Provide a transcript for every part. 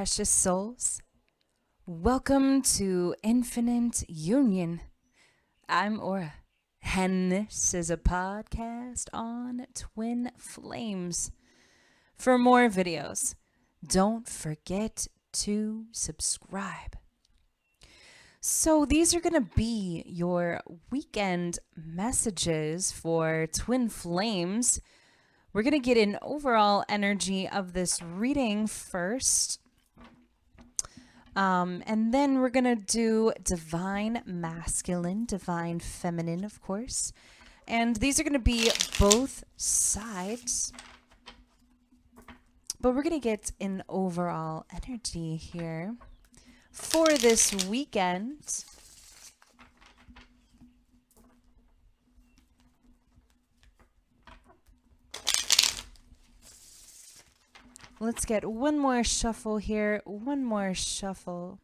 precious souls. Welcome to Infinite Union. I'm Aura, and this is a podcast on twin flames. For more videos, don't forget to subscribe. So, these are going to be your weekend messages for twin flames. We're going to get an overall energy of this reading first. And then we're going to do divine masculine, divine feminine, of course. And these are going to be both sides. But we're going to get an overall energy here for this weekend. Let's get one more shuffle here. One more shuffle.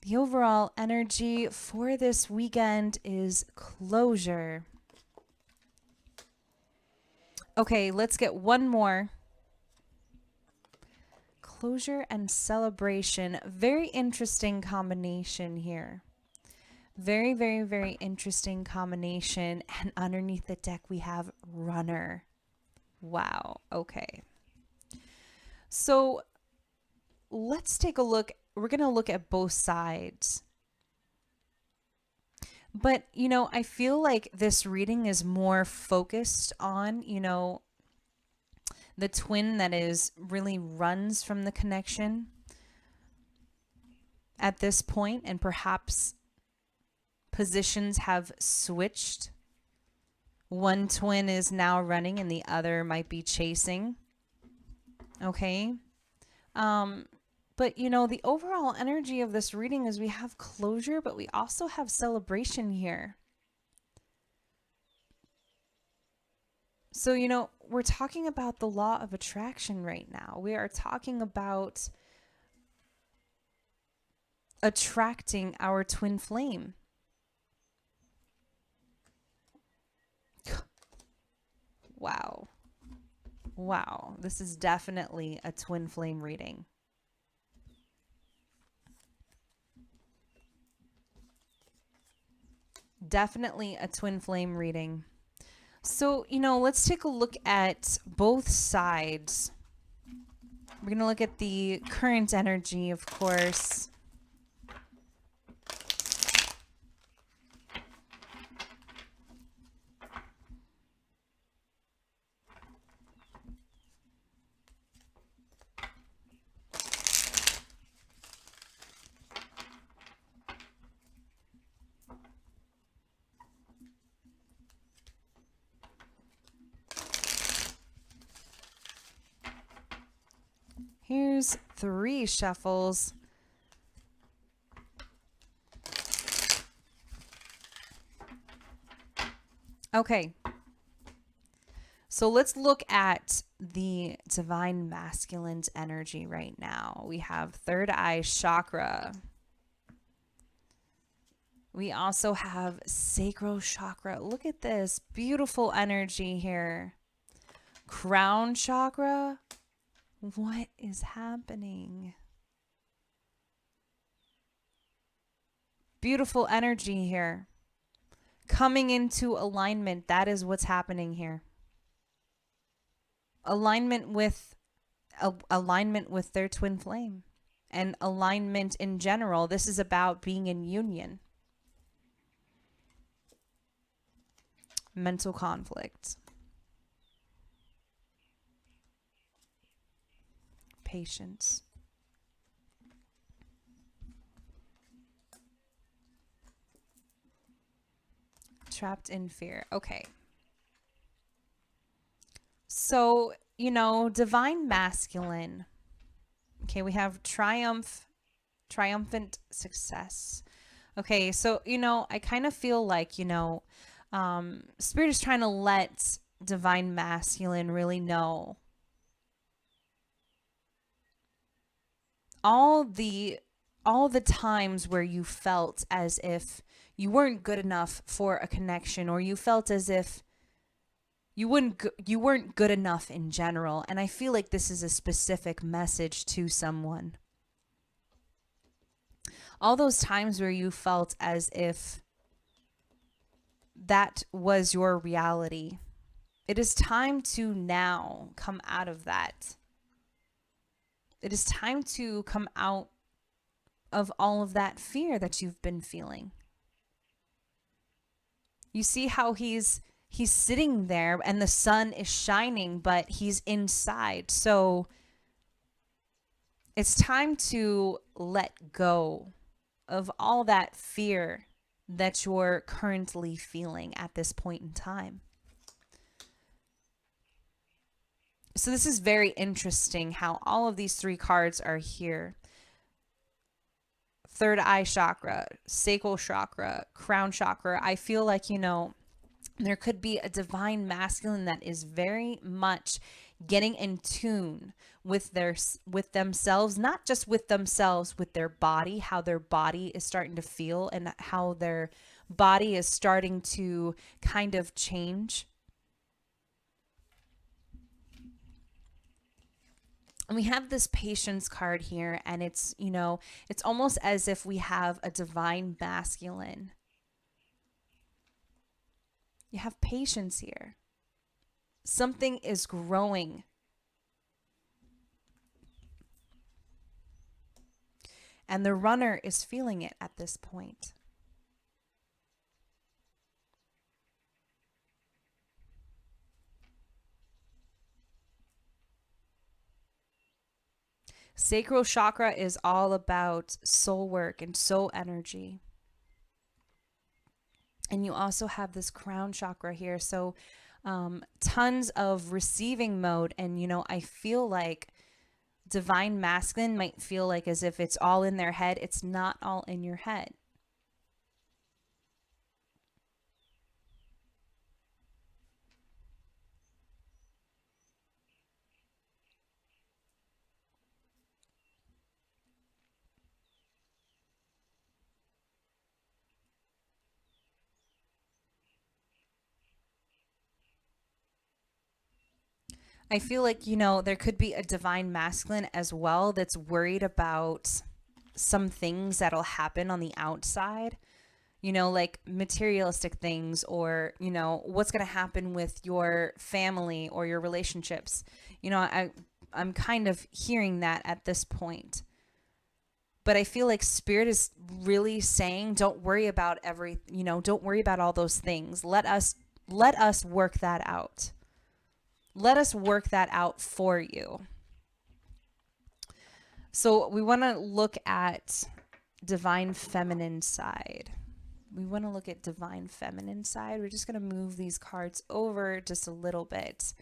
The overall energy for this weekend is closure. Okay, let's get one more. Closure and celebration. Very interesting combination here. Very, very, very interesting combination. And underneath the deck, we have runner. Wow. Okay. So let's take a look. We're going to look at both sides. But, I feel like this reading is more focused on, the twin that is really runs from the connection at this point, and perhaps positions have switched. One twin is now running and the other might be chasing. Okay. But the overall energy of this reading is we have closure, but we also have celebration here. So, we're talking about the law of attraction right now. We are talking about attracting our twin flame. Wow. Wow. This is definitely a twin flame reading. Definitely a twin flame reading. So, let's take a look at both sides. We're going to look at the current energy, of course. Here's 3 shuffles. Okay. So let's look at the divine masculine's energy right now. We have third eye chakra. We also have sacral chakra. Look at this beautiful energy here. Crown chakra. What is happening? Beautiful energy here. Coming into alignment. That is what's happening here. Alignment with their twin flame and alignment in general. This is about being in union. Mental conflict. Patience. Trapped in fear. Okay. So, divine masculine. Okay, we have triumphant success. Okay, so, I kind of feel like, Spirit is trying to let divine masculine really know all the all the times where you felt as if you weren't good enough for a connection, or you felt as if you weren't good enough in general. And I feel like this is a specific message to someone. All those times where you felt as if that was your reality. It is time to now come out of that. It is time to come out of all of that fear that you've been feeling. You see how he's sitting there and the sun is shining, but he's inside. So it's time to let go of all that fear that you're currently feeling at this point in time. So this is very interesting how all of these three cards are here. Third eye chakra, sacral chakra, crown chakra. I feel like, there could be a divine masculine that is very much getting in tune with themselves, not just with themselves, with their body, how their body is starting to feel and how their body is starting to kind of change. And we have this patience card here, and it's almost as if we have a divine masculine. You have patience here. Something is growing. And the runner is feeling it at this point. Sacral chakra is all about soul work and soul energy. And you also have this crown chakra here. So tons of receiving mode. And, I feel like divine masculine might feel like as if it's all in their head. It's not all in your head. I feel like, there could be a divine masculine as well that's worried about some things that'll happen on the outside, like materialistic things, or, what's going to happen with your family or your relationships. I'm kind of hearing that at this point. But I feel like spirit is really saying, don't worry about don't worry about all those things. Let us work that out. Let us work that out for you. So we want to look at divine feminine side. We're just going to move these cards over just a little bit.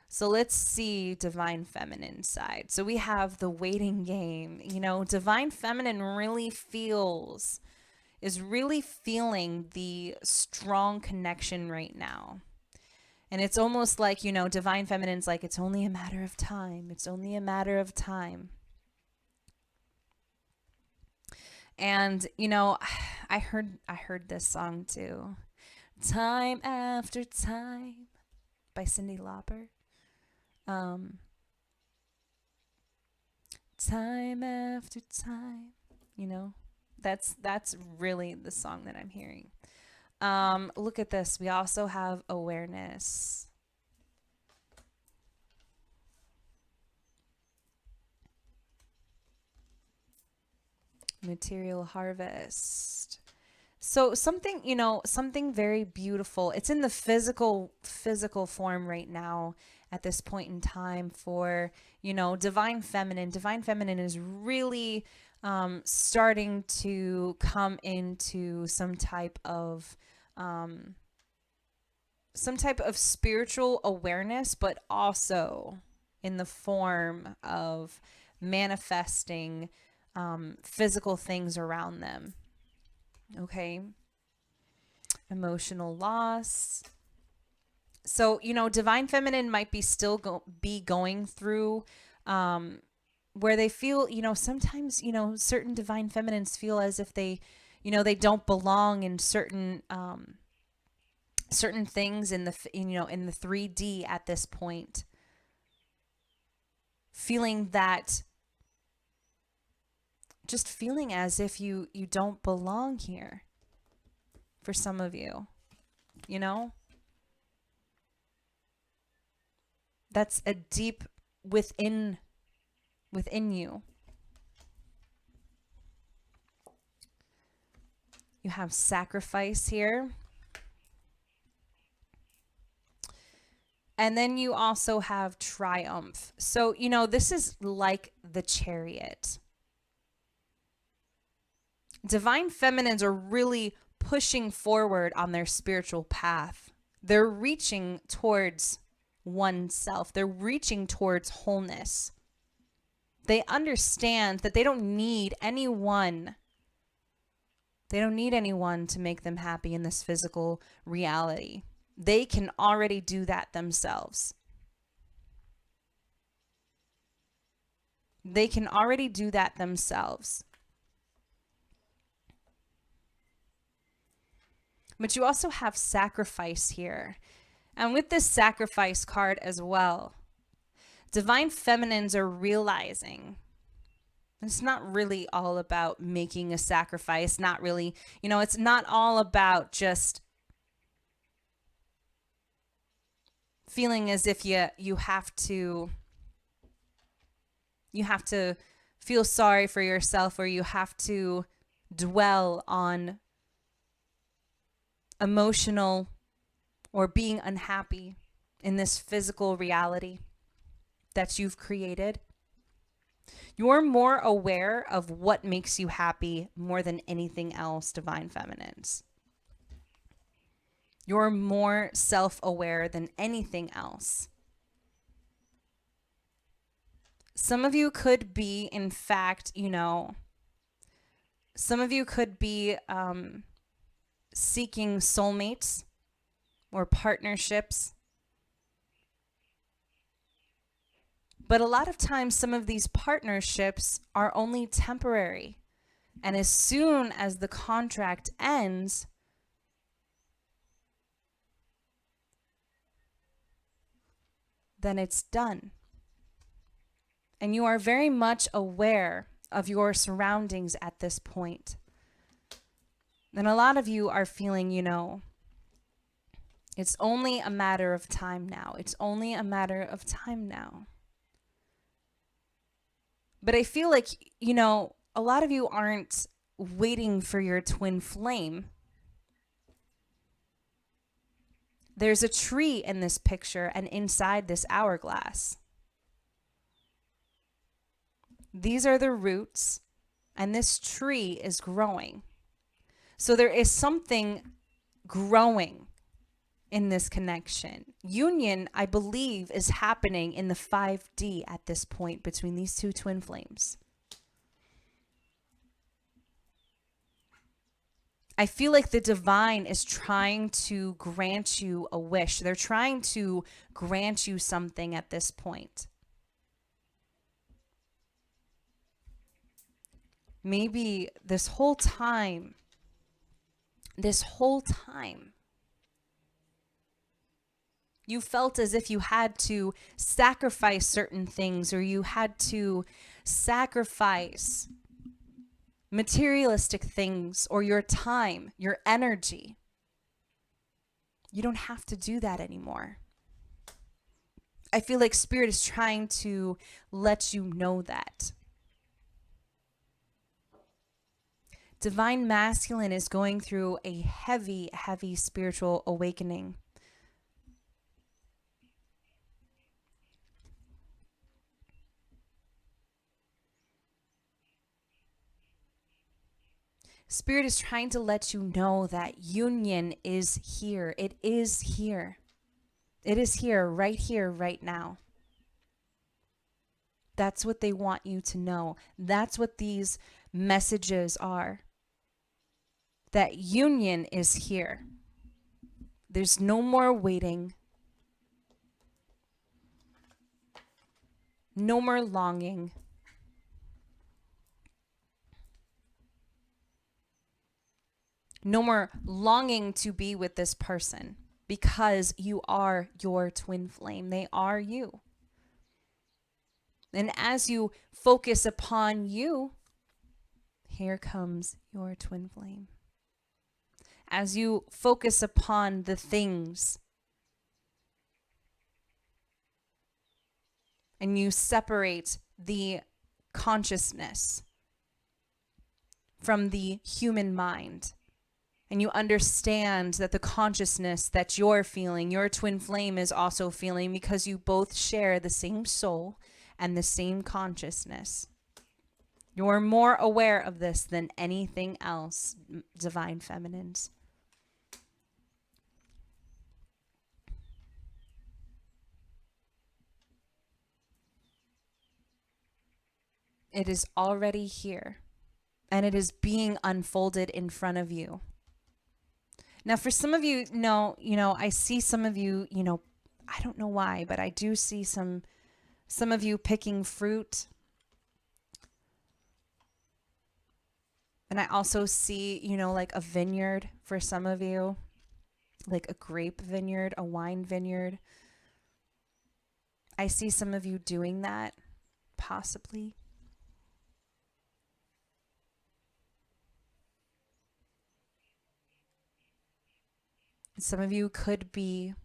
So let's see divine feminine side. So we have the waiting game. Divine feminine is really feeling the strong connection right now. And it's almost like, divine feminine's like, it's only a matter of time. It's only a matter of time. And, I heard this song too. Time After Time by Cyndi Lauper. Time after time, that's really the song that I'm hearing. Look at this. We also have awareness. Material harvest. So something very beautiful. It's in the physical form right now at this point in time for, divine feminine. Divine feminine is really starting to come into some type of spiritual awareness, but also in the form of manifesting physical things around them. Okay. Emotional loss. So, divine feminine might be still be going through where they feel, sometimes, certain divine feminines feel as if they, they don't belong in certain things in in the 3D at this point. Feeling that, just feeling as if you don't belong here for some of you, you know? That's a deep within you. You have sacrifice here. And then you also have triumph. So, this is like the Chariot. Divine feminines are really pushing forward on their spiritual path. They're reaching towards oneself. They're reaching towards wholeness. They understand that they don't need anyone. They don't need anyone to make them happy in this physical reality. They can already do that themselves. They can already do that themselves. But you also have sacrifice here. And with this sacrifice card as well, divine feminines are realizing it's not really all about making a sacrifice. Not really, it's not all about just feeling as if you have to feel sorry for yourself, or you have to dwell on emotional or being unhappy in this physical reality that you've created. You're more aware of what makes you happy more than anything else, divine feminines. You're more self-aware than anything else. Some of you could be, in fact, some of you could be seeking soulmates or partnerships. But a lot of times, some of these partnerships are only temporary. And as soon as the contract ends, then it's done. And you are very much aware of your surroundings at this point. And a lot of you are feeling, it's only a matter of time now. It's only a matter of time now. But I feel like, a lot of you aren't waiting for your twin flame. There's a tree in this picture and inside this hourglass. These are the roots, and this tree is growing. So there is something growing in this connection. Union, I believe, is happening in the 5D at this point between these two twin flames. I feel like the divine is trying to grant you a wish. They're trying to grant you something at this point. Maybe this whole time, you felt as if you had to sacrifice certain things, or you had to sacrifice materialistic things, or your time, your energy. You don't have to do that anymore. I feel like Spirit is trying to let you know that. Divine Masculine is going through a heavy, heavy spiritual awakening. Spirit is trying to let you know that union is here. It is here. It is here, right now. That's what they want you to know. That's what these messages are. That union is here. There's no more waiting. No more longing. No more longing to be with this person because you are your twin flame. They are you. And as you focus upon you, here comes your twin flame. As you focus upon the things and you separate the consciousness from the human mind, and you understand that the consciousness that you're feeling, your twin flame is also feeling, because you both share the same soul and the same consciousness. You're more aware of this than anything else, divine feminines. It is already here, and it is being unfolded in front of you. Now, for some of you, I see some of you, I don't know why, but I do see some of you picking fruit. And I also see, like a vineyard for some of you, like a grape vineyard, a wine vineyard. I see some of you doing that, possibly. Some of you could be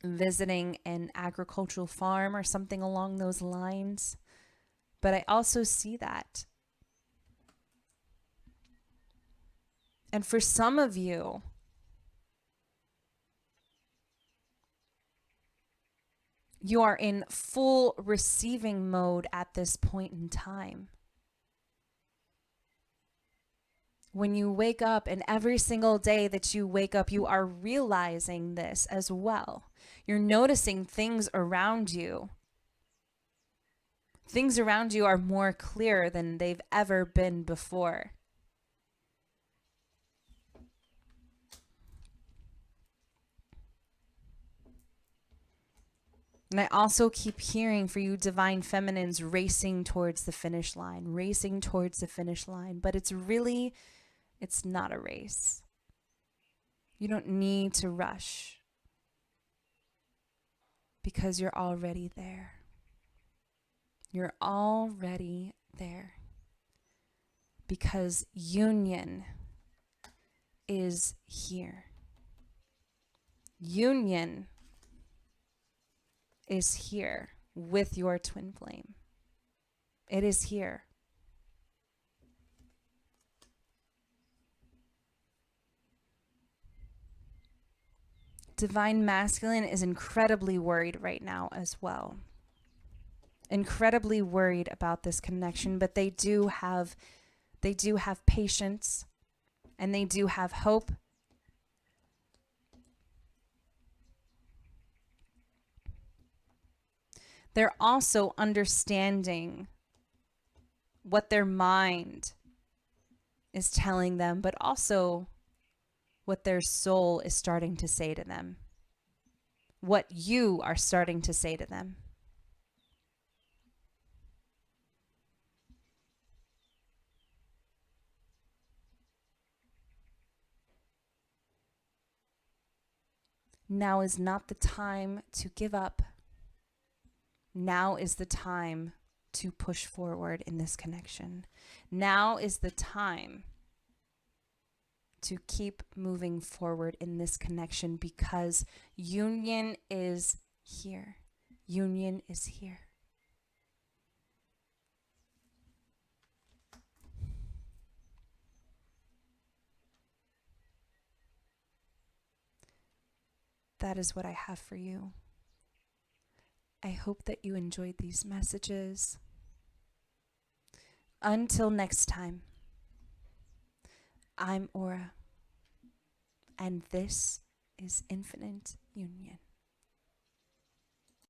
visiting an agricultural farm or something along those lines. But I also see that. And for some of you, you are in full receiving mode at this point in time. When you wake up, and every single day that you wake up, you are realizing this as well. You're noticing things around you. Things around you are more clear than they've ever been before. And I also keep hearing for you divine feminines racing towards the finish line, but it's not a race. You don't need to rush because you're already there. You're already there because union is here. Union is here with your twin flame. It is here. Divine masculine is incredibly worried right now as well. Incredibly worried about this connection, but they do have patience, and they do have hope. They're also understanding what their mind is telling them, but also what their soul is starting to say to them, what you are starting to say to them. Now is not the time to give up. Now is the time to push forward in this connection. Now is the time to keep moving forward in this connection, because union is here. Union is here. That is what I have for you. I hope that you enjoyed these messages. Until next time, I'm Aura, and this is Infinite Union.